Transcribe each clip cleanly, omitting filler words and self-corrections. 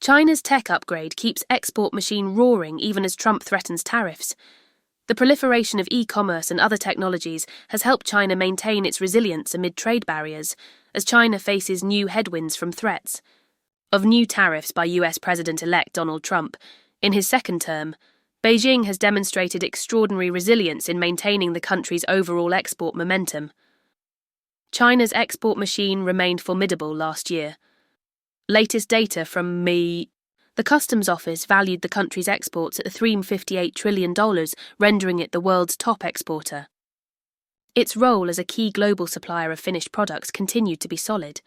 China's tech upgrade keeps export machine roaring even as Trump threatens tariffs. The proliferation of e-commerce and other technologies has helped China maintain its resilience amid trade barriers, as China faces new headwinds from threats of new tariffs by US President-elect Donald Trump. In his second term, Beijing has demonstrated extraordinary resilience in maintaining the country's overall export momentum. China's export machine remained formidable last year. Latest data from the Customs Office valued the country's exports at $358 trillion, rendering it the world's top exporter. Its role as a key global supplier of finished products continued to be solid.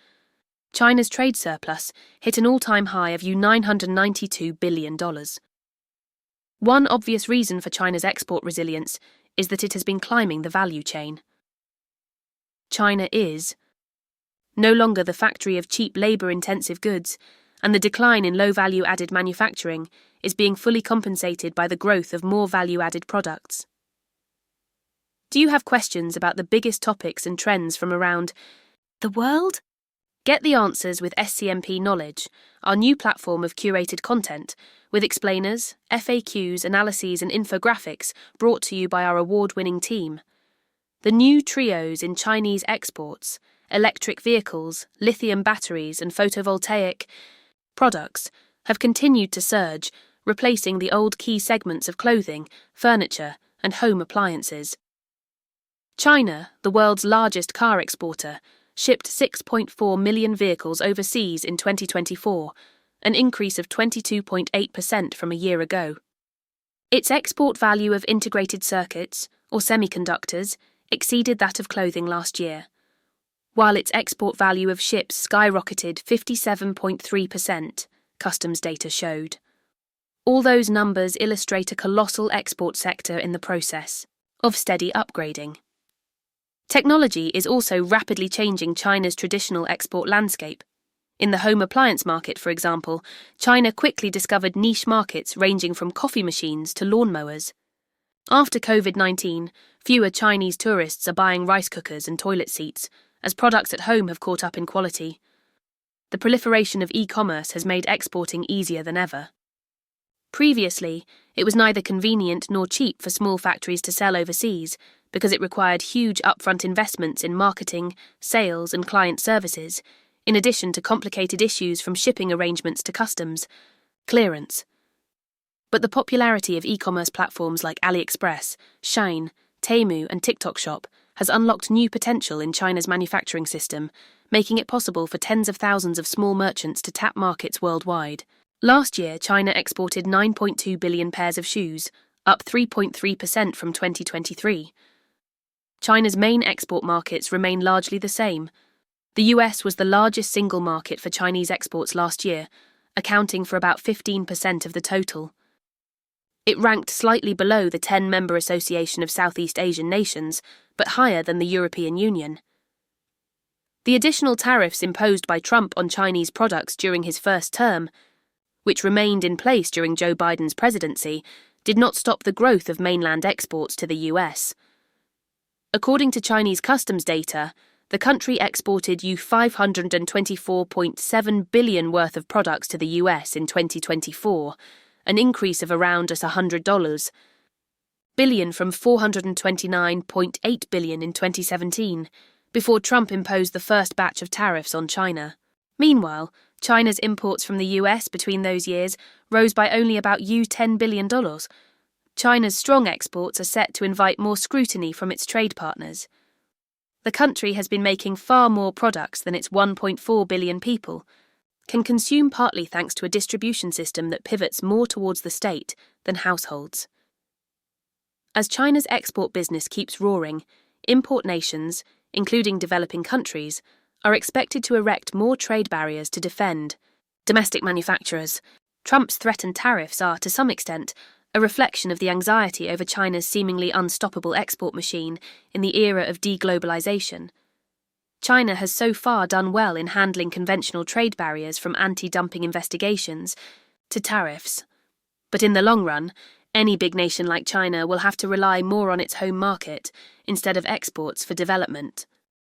China's trade surplus hit an all-time high of $992 billion. One obvious reason for China's export resilience is that it has been climbing the value chain. China is no longer the factory of cheap labour-intensive goods, and the decline in low-value added manufacturing is being fully compensated by the growth of more value-added products. Do you have questions about the biggest topics and trends from around the world? Get the answers with SCMP Knowledge, our new platform of curated content, with explainers, FAQs, analyses and infographics brought to you by our award-winning team. The new trios in Chinese exports, electric vehicles, lithium batteries and photovoltaic products have continued to surge, replacing the old key segments of clothing, furniture and home appliances. China, the world's largest car exporter, shipped 6.4 million vehicles overseas in 2024, an increase of 22.8% from a year ago. Its export value of integrated circuits, or semiconductors, exceeded that of clothing last year, while its export value of ships skyrocketed 57.3%, customs data showed. All those numbers illustrate a colossal export sector in the process of steady upgrading. Technology is also rapidly changing China's traditional export landscape. In the home appliance market, for example, China quickly discovered niche markets ranging from coffee machines to lawnmowers. After COVID-19, fewer Chinese tourists are buying rice cookers and toilet seats, as products at home have caught up in quality. The proliferation of e-commerce has made exporting easier than ever. Previously, it was neither convenient nor cheap for small factories to sell overseas, because it required huge upfront investments in marketing, sales and client services, in addition to complicated issues from shipping arrangements to customs clearance. But the popularity of e-commerce platforms like AliExpress, Shein, Temu and TikTok Shop has unlocked new potential in China's manufacturing system, making it possible for tens of thousands of small merchants to tap markets worldwide. Last year, China exported 9.2 billion pairs of shoes, up 3.3% from 2023. China's main export markets remain largely the same. The US was the largest single market for Chinese exports last year, accounting for about 15% of the total. It ranked slightly below the 10-member Association of Southeast Asian Nations, but higher than the European Union. The additional tariffs imposed by Trump on Chinese products during his first term, which remained in place during Joe Biden's presidency, did not stop the growth of mainland exports to the US. According to Chinese customs data, the country exported $524.7 billion worth of products to the US in 2024, an increase of around $100 billion from $429.8 billion in 2017, before Trump imposed the first batch of tariffs on China. Meanwhile, China's imports from the US between those years rose by only about $10 billion. China's strong exports are set to invite more scrutiny from its trade partners. The country has been making far more products than its 1.4 billion people can consume, partly thanks to a distribution system that pivots more towards the state than households. As China's export business keeps roaring, import nations, including developing countries, are expected to erect more trade barriers to defend domestic manufacturers. Trump's threatened tariffs are, to some extent, a reflection of the anxiety over China's seemingly unstoppable export machine in the era of deglobalization. China has so far done well in handling conventional trade barriers, from anti-dumping investigations to tariffs. But in the long run, any big nation like China will have to rely more on its home market instead of exports for development.